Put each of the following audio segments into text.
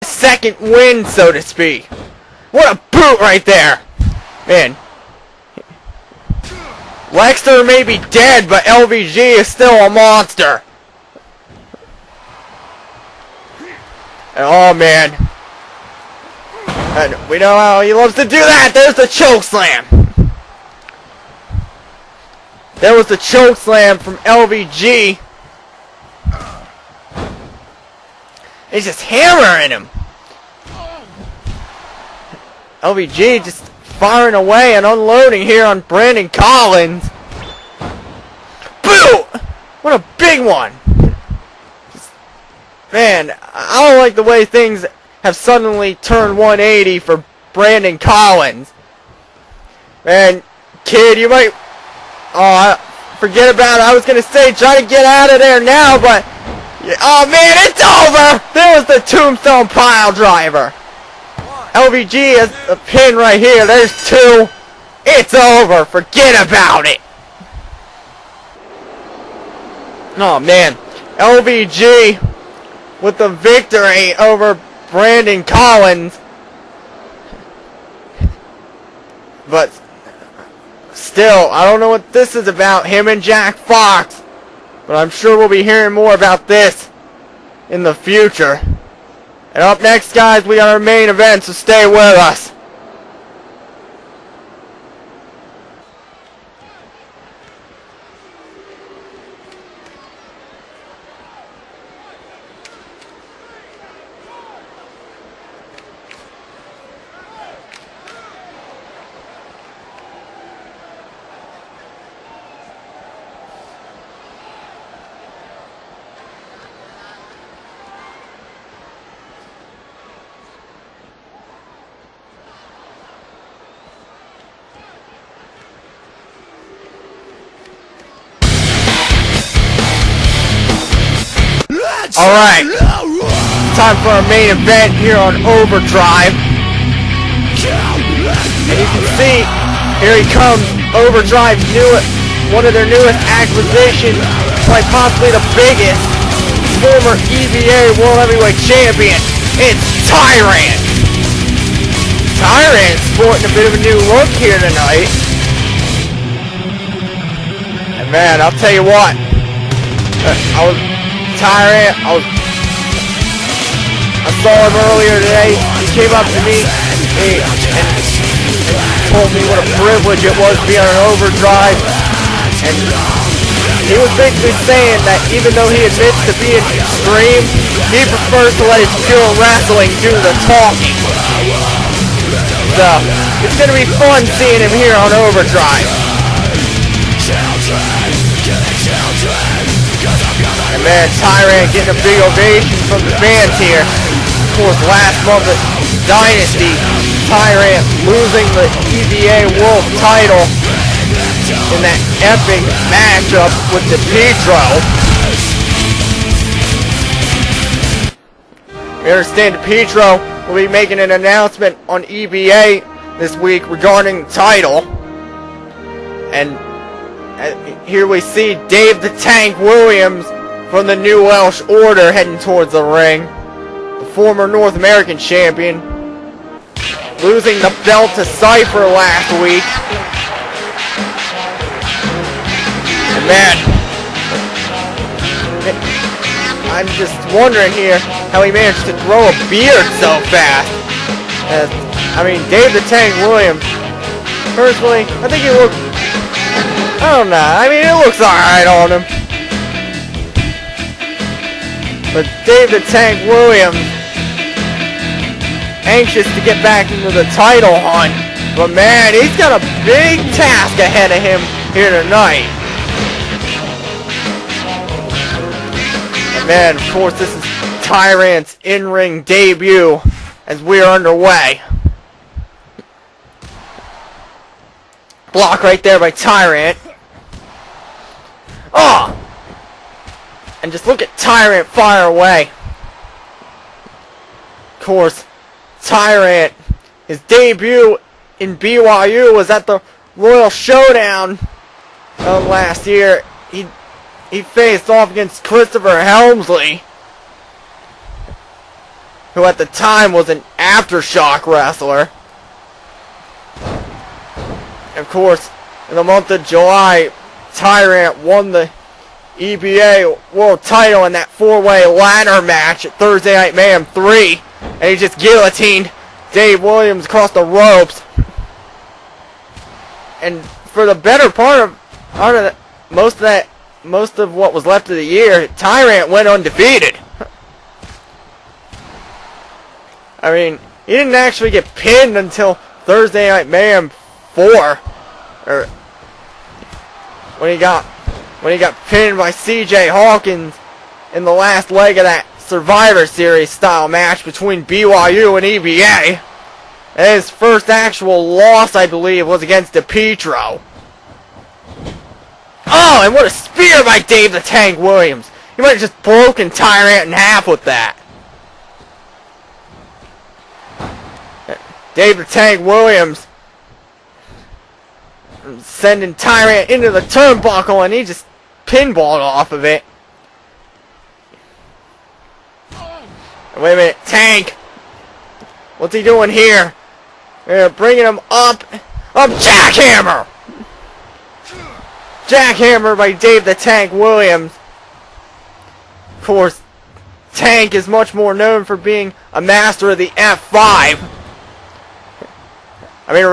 second win, so to speak. What a boot right there. Man. Lexter may be dead, but LVG is still a monster. And oh man. And we know how he loves to do that. There's the choke slam. There was the choke slam from LVG. He's just hammering him. LVG just firing away and unloading here on Brandon Collins. Boo! What a big one. Man, I don't like the way things have suddenly turned 180 for Brandon Collins. Man, kid, you might... Oh, forget about it. I was going to say, try to get out of there now, but... Oh, man, it's over! There was the tombstone pile driver. LVG has a pin right here. There's two. It's over. Forget about it. Oh, man. LVG with the victory over Brandon Collins. But still, I don't know what this is about, him and Jack Fox. But I'm sure we'll be hearing more about this in the future. And up next, guys, we got our main event, so stay with us. Alright, time for our main event here on Overdrive. And you can see, here he comes, Overdrive's one of their newest acquisitions, like possibly the biggest, former EVA World Heavyweight Champion. It's Tyrant. Tyrant sporting a bit of a new look here tonight. And man, I'll tell you what, Tyrant, I saw him earlier today. He came up to me and told me what a privilege it was being on Overdrive. And he was basically saying that even though he admits to being extreme, he prefers to let his pure wrestling do the talking. So, it's going to be fun seeing him here on Overdrive. And man, Tyrant getting a big ovation from the fans here. Of course, last month at Dynasty, Tyrant losing the EVA World title in that epic matchup with the Petro. We understand the Petro will be making an announcement on EVA this week regarding the title. And here we see Dave the Tank Williams from the New Welsh Order heading towards the ring. The former North American champion. Losing the belt to Cypher last week. And man, I'm just wondering here how he managed to grow a beard so fast. I mean, Dave the Tank Williams, personally, I think he looks... I don't know. I mean, it looks alright on him. But Dave the Tank Williams, anxious to get back into the title hunt. But man, he's got a big task ahead of him here tonight. And man, of course, this is Tyrant's in-ring debut as we are underway. Block right there by Tyrant. Oh! And just look at Tyrant fire away. Of course, Tyrant, his debut in BYU was at the Royal Showdown last year. He faced off against Christopher Helmsley, who who at the time was an Aftershock wrestler. Of course, in the month of July, Tyrant won the EBA World Title in that 4-way ladder match at Thursday Night Mayhem 3, and he just guillotined Dave Williams across the ropes. And for the better part of most of what was left of the year, Tyrant went undefeated. I mean, he didn't actually get pinned until Thursday Night Mayhem 4, or when he got pinned by C.J. Hawkins in the last leg of that Survivor Series style match between BYU and EBA. And his first actual loss, I believe, was against DePietro. Oh, and what a spear by Dave the Tank Williams. He might have just broken Tyrant in half with that. Dave the Tank Williams sending Tyrant into the turnbuckle, and he just pinballed off of it. Wait a minute, Tank. What's he doing here? They're bringing him up. Jackhammer! Jackhammer by Dave the Tank Williams. Of course, Tank is much more known for being a master of the F5. I mean,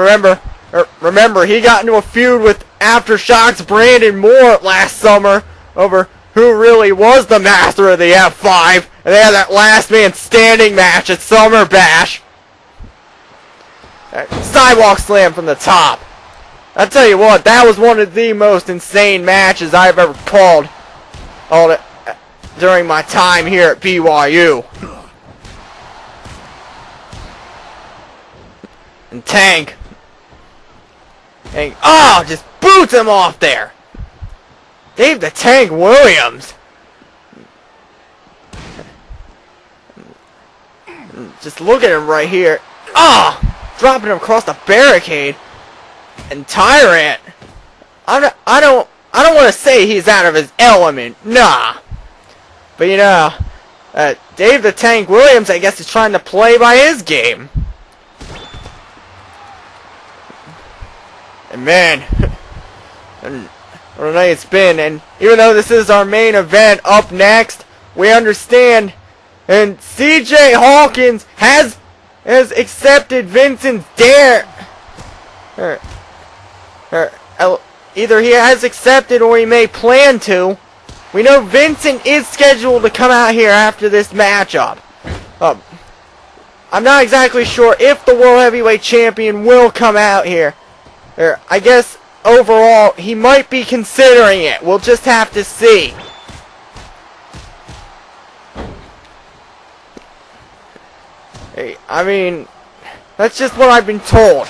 remember, he got into a feud with Aftershock's Brandon Moore last summer over who really was the master of the F5, and they had that last man standing match at Summer Bash. Sidewalk slam from the top. I'll tell you what, that was one of the most insane matches I've ever called during my time here at BYU. And Tank, just boots him off there. Dave the Tank Williams. Just look at him right here. Dropping him across the barricade. And Tyrant, I don't want to say he's out of his element. Nah. But you know, Dave the Tank Williams, I guess, is trying to play by his game. And man, what a night it's been. And even though this is our main event, up next, we understand, and C.J. Hawkins has accepted Vincent's dare. Either he has accepted or he may plan to. We know Vincent is scheduled to come out here after this matchup. I'm not exactly sure if the World Heavyweight Champion will come out here. I guess overall he might be considering it. We'll just have to see. I mean, that's just what I've been told.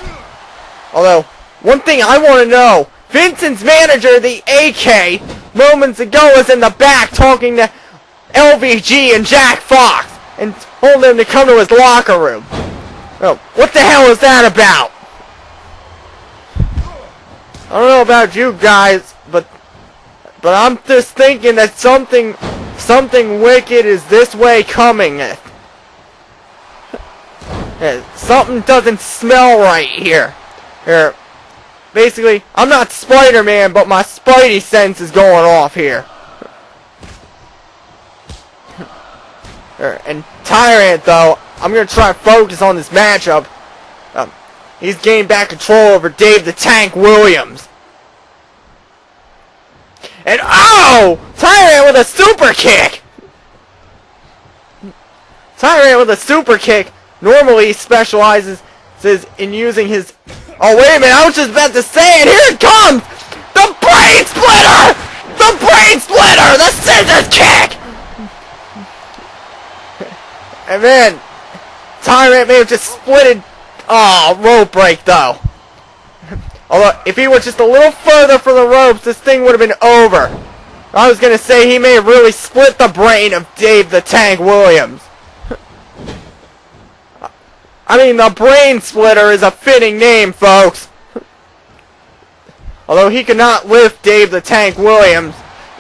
Although, one thing I want to know, Vincent's manager, the AK, moments ago was in the back talking to LVG and Jack Fox and told them to come to his locker room. Oh, what the hell is that about? I don't know about you guys, but I'm just thinking that something wicked is this way coming. Something doesn't smell right here. Basically, I'm not Spider-Man, but my Spidey sense is going off here. And Tyrant, though, I'm going to try and focus on this matchup. He's gained back control over Dave the Tank Williams. And Tyrant with a super kick! Tyrant with a super kick normally specializes in using his... Oh, wait a minute, I was just about to say it! Here it comes! The brain splitter! The brain splitter! The scissors kick! And then, Tyrant may have just splitted... rope break, though. Although, if he was just a little further for the ropes, this thing would have been over. I was going to say he may have really split the brain of Dave the Tank Williams. I mean, the Brain Splitter is a fitting name, folks. Although he could not lift Dave the Tank Williams,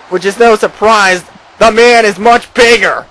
which is no surprise. The man is much bigger.